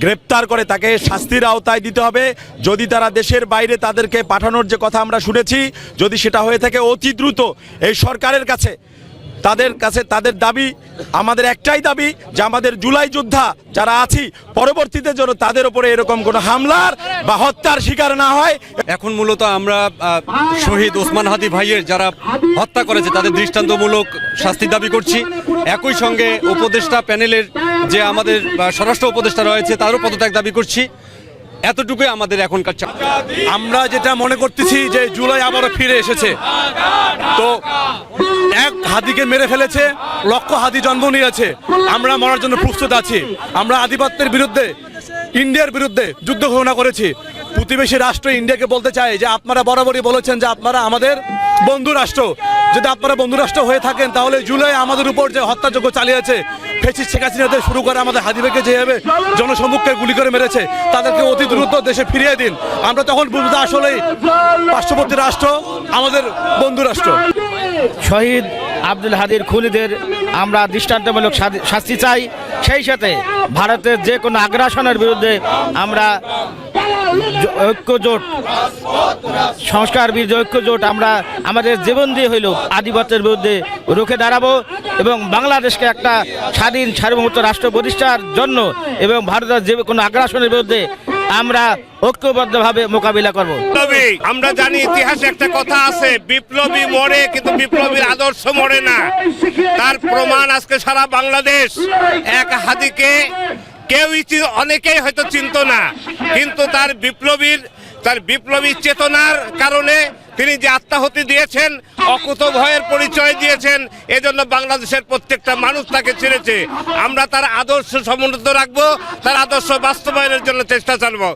গ্রেপ্তার করে তাকে শাস্তির আওতায় দিতে হবে। যদি তারা দেশের বাইরে তাদেরকে পাঠানোর যে কথা আমরা শুনেছি, যদি সেটা হয়ে থাকে অতি দ্রুত এই সরকারের কাছে তাদের দাবি, আমাদের একটাই দাবি যে আমাদের জুলাই যোদ্ধা যারা আছি পরবর্তীতে যেন তাদের উপরে এরকম কোনো হামলার বা হত্যার শিকার না হয়। এখন মূলত আমরা শহীদ ওসমান হাদি ভাইয়ের যারা হত্যা করেছে তাদের দৃষ্টান্তমূলক শাস্তি দাবি করছি। একই সঙ্গে উপদেষ্টা প্যানেলের যে আমাদের স্বরাষ্ট্র উপদেষ্টা রয়েছে তারও পদত্যাগ দাবি করছি। এতটুকুই আমাদের এখনকার চাপ। আমরা যেটা মনে করতেছি যে জুলাই আবারও ফিরে এসেছে, তো এক হাদিকে মেরে ফেলেছে, লক্ষ হাদি জন্ম নিয়েছে। আমরা মরার জন্য প্রস্তুত আছি। আমরা আধিপত্যের বিরুদ্ধে, ইন্ডিয়ার বিরুদ্ধে যুদ্ধ ঘোষণা করেছি। প্রতিবেশী রাষ্ট্র ইন্ডিয়াকে বলতে চাই যে আপনারা বরাবরই বলেছেন যে আপনারা আমাদের বন্ধু রাষ্ট্র। যদি আপনারা বন্ধু রাষ্ট্র হয়ে থাকেন তাহলে জুলাই আমাদের উপর যে হত্যাযজ্ঞ চালিয়েছে, ফ্যাসিস্ট শেখ হাসিনাদের শুরু করে আমাদের হাদিভাইকে যেভাবে জনসম্মুখে গুলি করে মেরেছে, তাদেরকে অতি দ্রুত দেশে ফিরিয়ে দিন। আমরা তখন বুঝবো আসলেই পার্শ্ববর্তী রাষ্ট্র আমাদের বন্ধু রাষ্ট্র। শহীদ আব্দুল হাদির খুনিদের আমরা দৃষ্টান্তমূলক শাস্তি চাই। সেই সাথে ভারতের যে কোনো আগ্রাসনের বিরুদ্ধে আমরা ঐক্যজোট, সংস্কার বিরোধী ঐক্যজোট আমরা আমাদের জীবন দিয়ে হইলেও আধিপত্যের বিরুদ্ধে রুখে দাঁড়াবো এবং বাংলাদেশকে একটা স্বাধীন সার্বভৌমত্ব রাষ্ট্র প্রতিষ্ঠার জন্য এবং ভারতের যে কোনো আগ্রাসনের বিরুদ্ধে আমরা ঐক্যবদ্ধভাবে মোকাবিলা করব। আমরা জানি ইতিহাসে একটা কথা আছে, বিপ্লবী মরে কিন্তু বিপ্লবীর আদর্শ মরে না। তার প্রমাণ আজকে সারা বাংলাদেশ। এক হাদিকে অনেকেই হয়তো চিনত না, কিন্তু তার বিপ্লবী চেতনার কারণে তিনি যে আত্মাহুতি দিয়েছেন, অকুত ভয়ের পরিচয় দিয়েছেন, এজন্য বাংলাদেশের প্রত্যেকটা মানুষ তাকে চিনেছে। আমরা তার আদর্শ সমুন্নত রাখবো, তার আদর্শ বাস্তবায়নের জন্য চেষ্টা চালাবো।